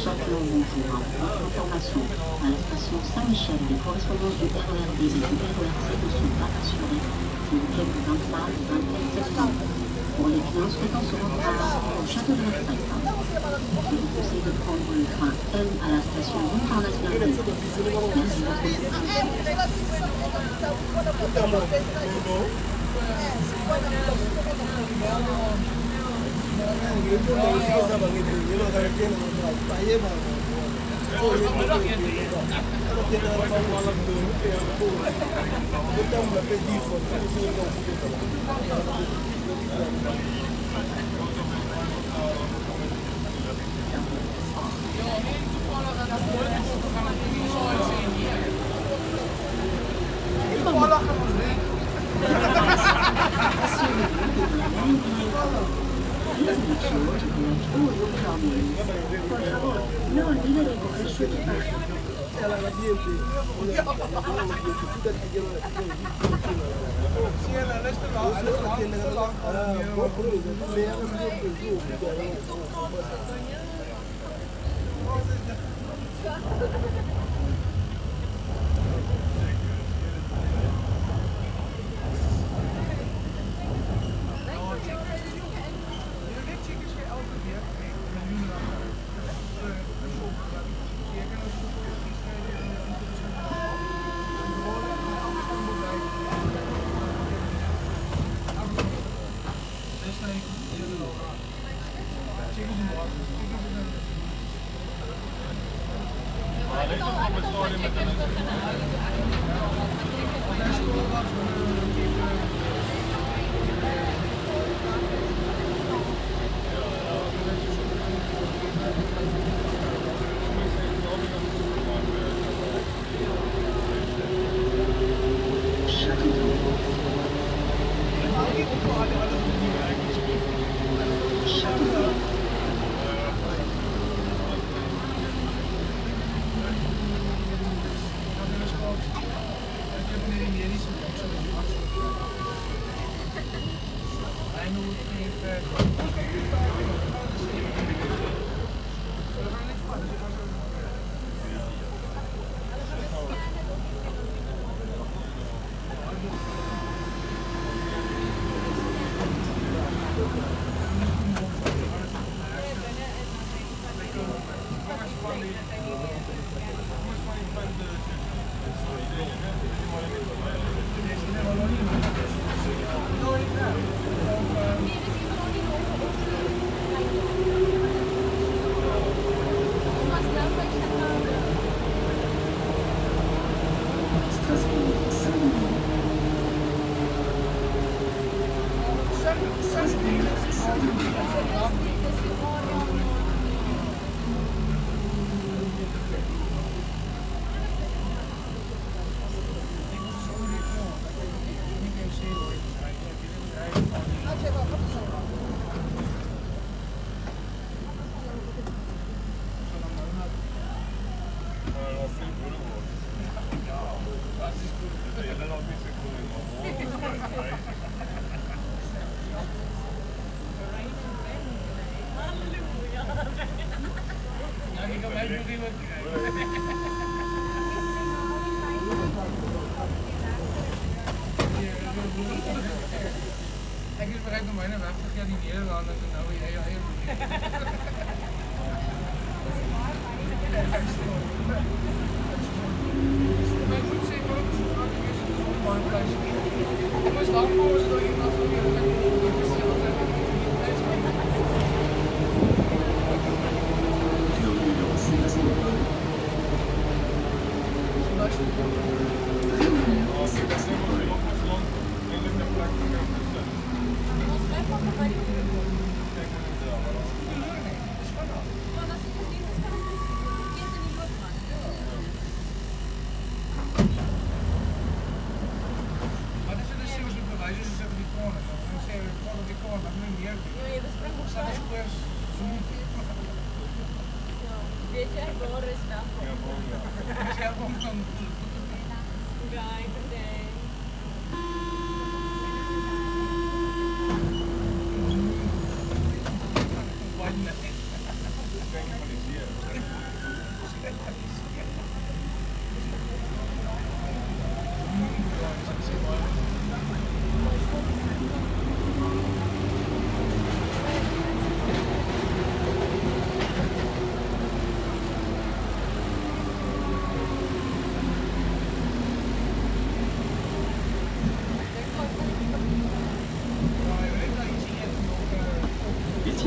Châtillon, bonjour. Information. À la station Saint-Michel, les correspondances du RERD et du RERC ne sont pas assurées les week-ends du 23 et 24 septembre. Pour les clients souhaitant se rendre au château de la Fête, je vous conseille de prendre le train M à la station Montparnasse-Bercy. Merci de votre Por favor, no olvide recoger su equipaje. Ik bereid nog bijna weg, ja die Nederlanders en nou weer heel maar goed zeker ook zo vaak is het gewoon een parkplein. Maar is dan voor ze dat iemand zo weer met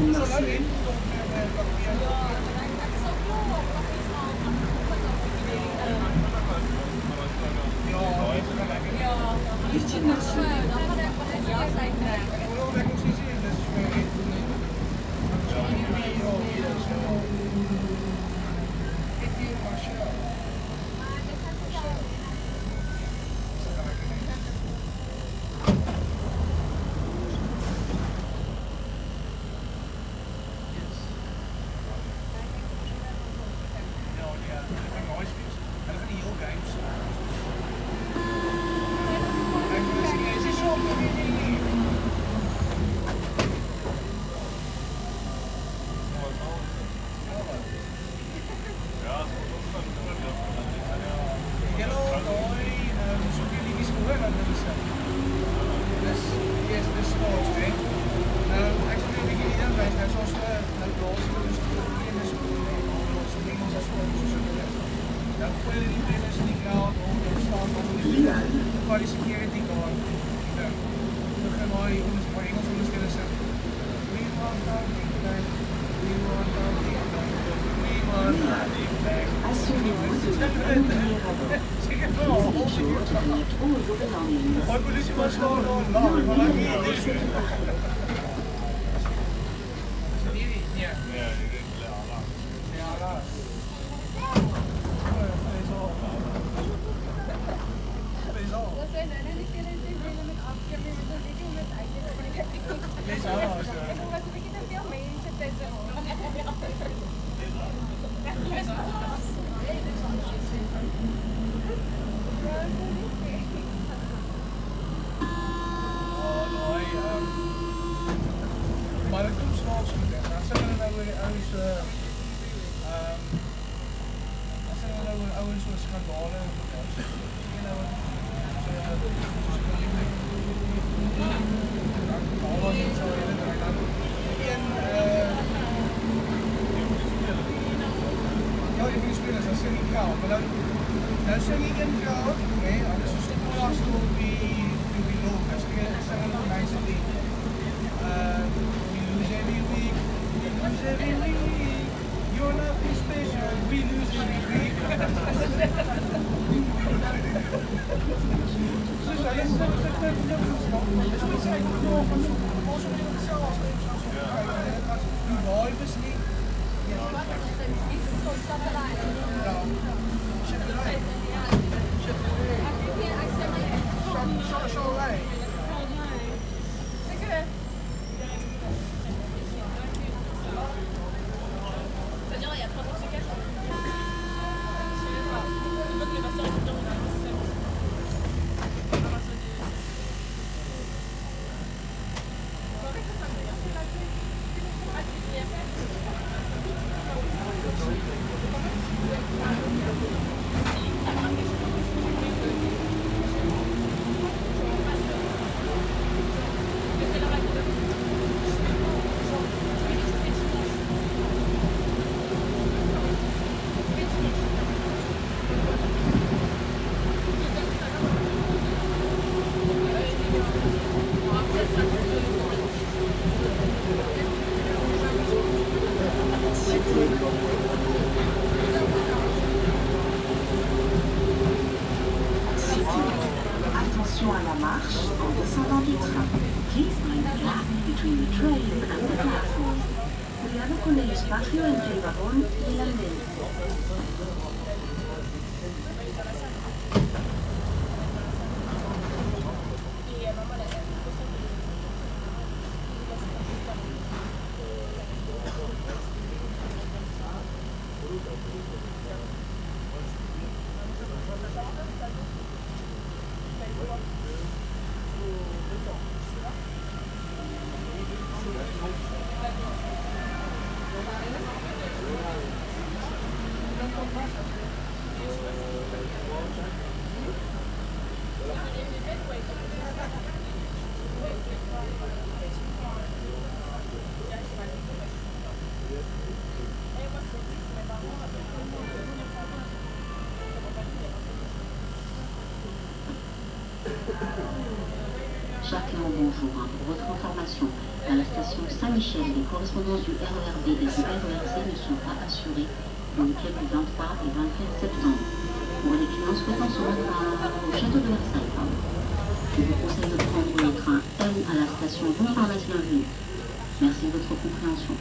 de Marseille. Richting Marseille. Assurez-vous de ne pas oublier à bord. Please be sure to collect all your belongings. Maar dat komt zoals gezegd. Als ze nou weer eens, als ze nou weer een soort schandalen, ja, ik ben spelers, dat zijn niet gauw, maar dan zijn niet in gauw, nee, dat is een stuk meer als die lopen, dat zijn er mensen die. We lose every week, you're nothing special, we lose every week. Dus dat is wat zij nog van ons op het zelfs nu blijven ze niet. Zo lijn. Attention à la marche en descendant du train. Please mind the gap between the train and the platform. Cuidado con el espacio entre el vagón y el andén. Châtillon, bonjour. Pour votre information, à la station Saint-Michel, les correspondances du RERB et du RERC ne sont pas assurées le week-end du 23 et 24 septembre. Pour les clients souhaitant se rendre au château de Versailles, je vous conseille de prendre le train M à la station Montparnasse-Bienvenue. Merci de votre compréhension.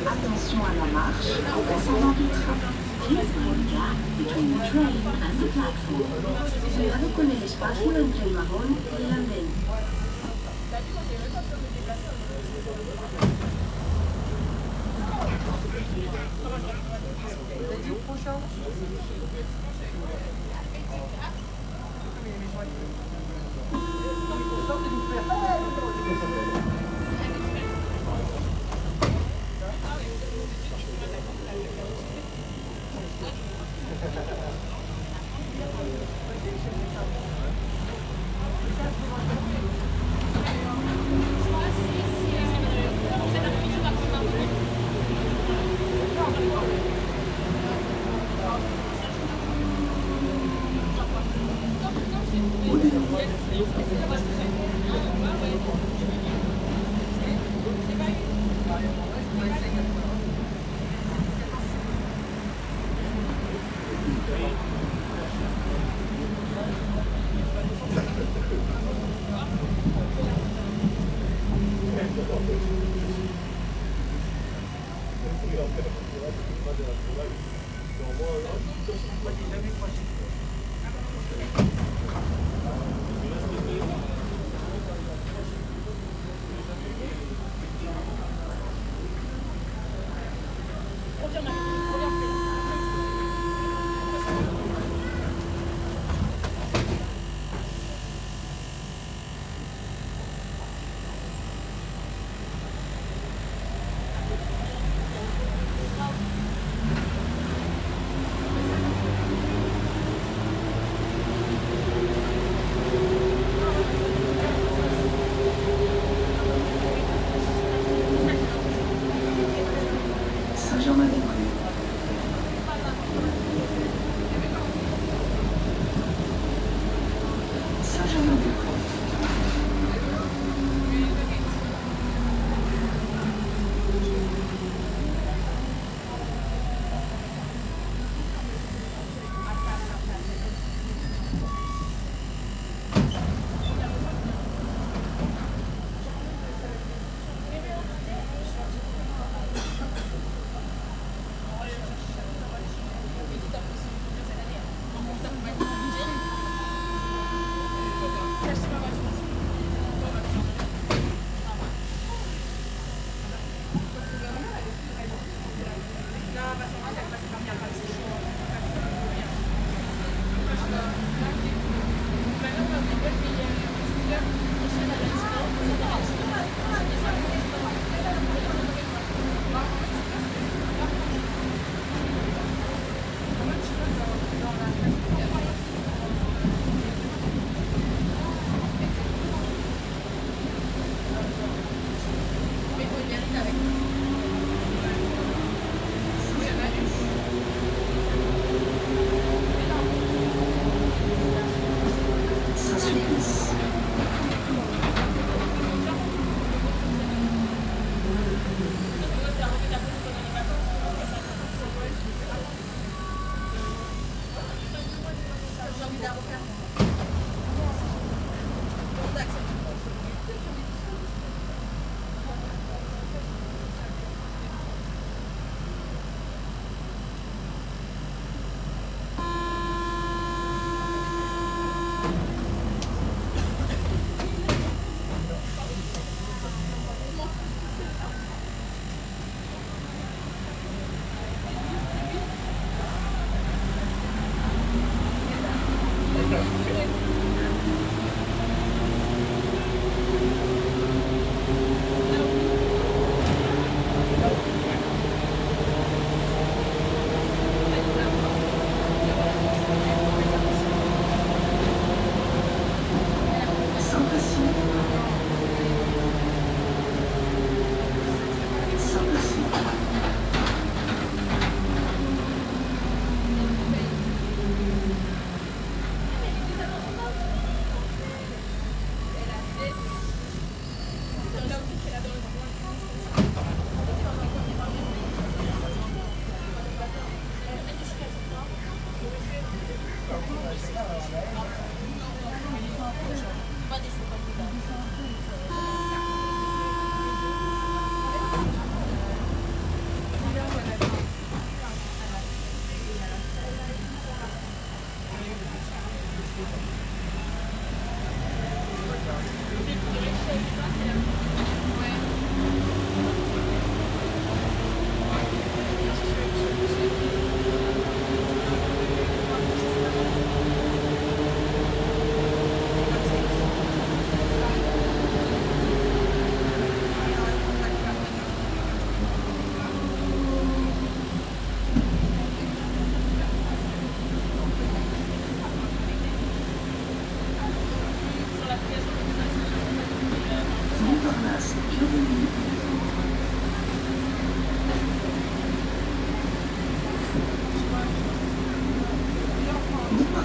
Attention à la marche en descendant du train. Please mind gap between the train and the platform. Cuidado con el espacio entre el vagón y el andén.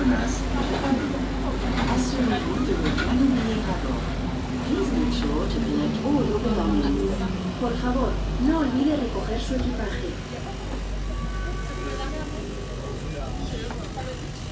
menace de reculer. Assurez-vous de ne rien oublier à bord. Please make sure to collect all your belongings. Por favor, no olvide recoger su equipaje.